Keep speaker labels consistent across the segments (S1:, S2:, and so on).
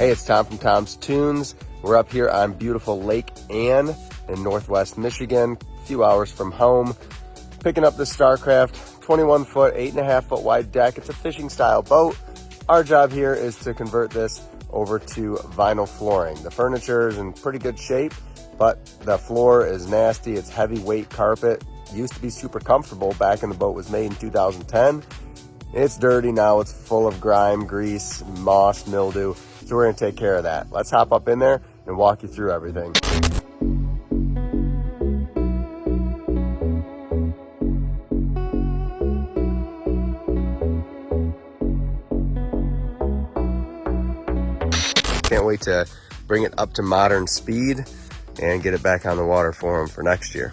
S1: Hey, it's Tom from Tom's Tunes. We're up here on beautiful Lake Ann in Northwest Michigan, a few hours from home, picking up the StarCraft 21 foot, 8.5 foot wide deck. It's a fishing style boat. Our job here is to convert this over to vinyl flooring. The furniture is in pretty good shape, but the floor is nasty. It's heavyweight carpet. Used to be super comfortable back when the boat was made in 2010. It's dirty now. It's full of grime, grease, moss, mildew. So we're gonna take care of that. Let's hop up in there and walk you through everything. Can't wait to bring it up to modern speed and get it back on the water for them for next year.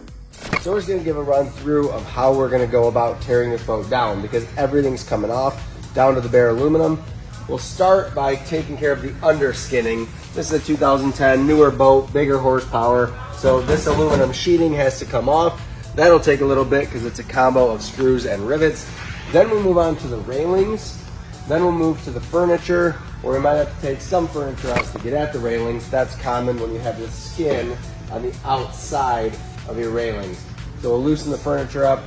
S1: So we're just gonna give a run through of how we're gonna go about tearing this boat down, because everything's coming off down to the bare aluminum. We'll start by taking care of the underskinning. This is a 2010 newer boat, bigger horsepower. So this aluminum sheeting has to come off. That'll take a little bit because it's a combo of screws and rivets. Then we'll move on to the railings. Then we'll move to the furniture, or we might have to take some furniture out to get at the railings. That's common when you have the skin on the outside of your railings. So we'll loosen the furniture up.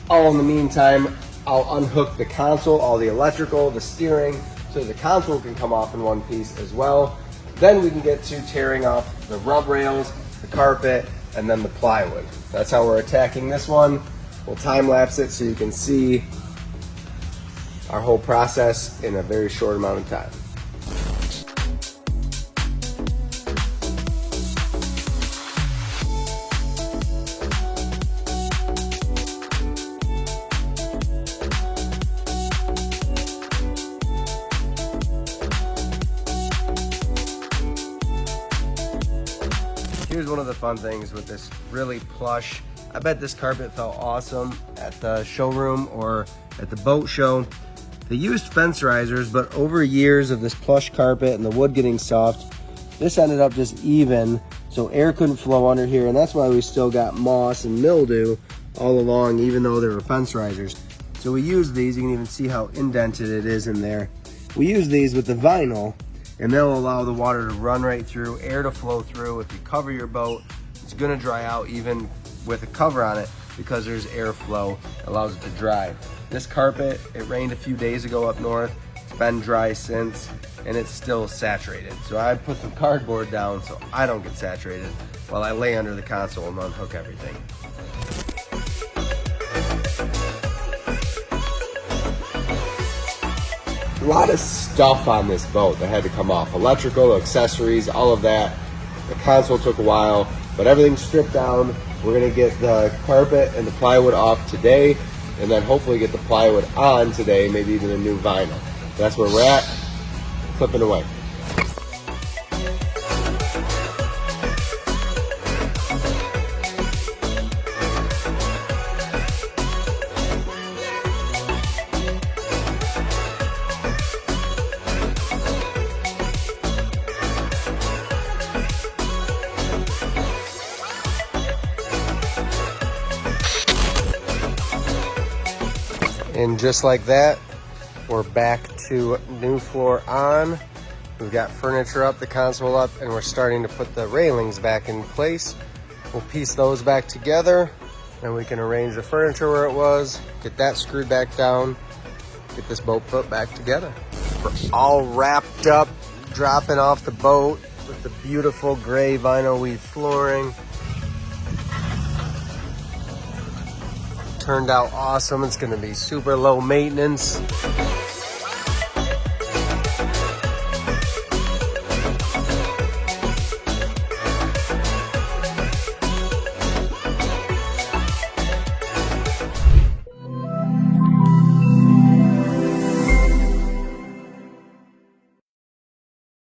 S1: All in the meantime, I'll unhook the console, all the electrical, the steering, so the console can come off in one piece as well. Then we can get to tearing off the rub rails, the carpet, and then the plywood. That's how we're attacking this one. We'll time lapse it so you can see our whole process in a very short amount of time. Here's one of the fun things with this really plush. I bet this carpet felt awesome at the showroom or at the boat show. They used fence risers, but over years of this plush carpet and the wood getting soft, this ended up just even, so air couldn't flow under here, and that's why we still got moss and mildew all along, even though there were fence risers. So we use these. You can even see how indented it is in there. We use these with the vinyl, and they'll allow the water to run right through, air to flow through. If you cover your boat, it's gonna dry out even with a cover on it because there's airflow, allows it to dry. This carpet, it rained a few days ago up north. It's been dry since, and it's still saturated. So I put some cardboard down so I don't get saturated while I lay under the console and unhook everything. A lot of stuff on this boat that had to come off. Electrical, accessories, all of that. The console took a while, but everything's stripped down. We're gonna get the carpet and the plywood off today, and then hopefully get the plywood on today, maybe even a new vinyl. That's where we're at, clipping away. And just like that, we're back to new floor on. We've got furniture up, the console up, and we're starting to put the railings back in place. We'll piece those back together, and we can arrange the furniture where it was, get that screwed back down, get this boat put back together. We're all wrapped up, dropping off the boat with the beautiful gray vinyl weave flooring. Turned out awesome. It's gonna be super low maintenance.